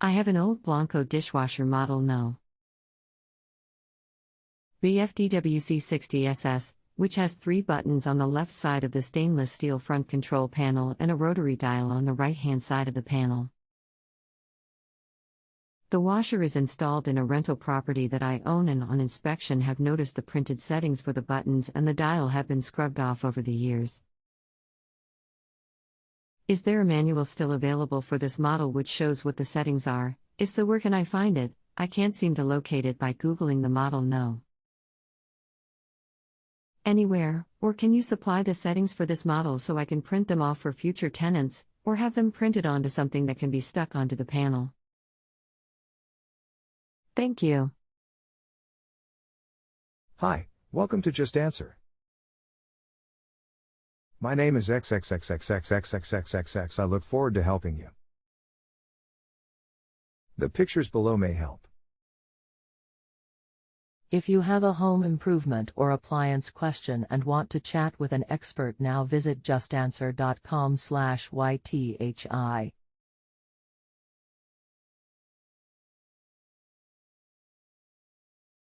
I have an old Blanco dishwasher model No. BFDWC60SS, which has 3 buttons on the left side of the stainless steel front control panel and a rotary dial on the right-hand side of the panel. The washer is installed in a rental property that I own, and on inspection have noticed the printed settings for the buttons and the dial have been scrubbed off over the years. Is there a manual still available for this model which shows what the settings are? If so, where can I find it? I can't seem to locate it by Googling the model No. Anywhere, or can you supply the settings for this model so I can print them off for future tenants, or have them printed onto something that can be stuck onto the panel? Thank you. Hi, welcome to Just Answer. My name is XXXXXXXXXX. I look forward to helping you. The pictures below may help. If you have a home improvement or appliance question and want to chat with an expert now, visit JustAnswer.com/YTHI.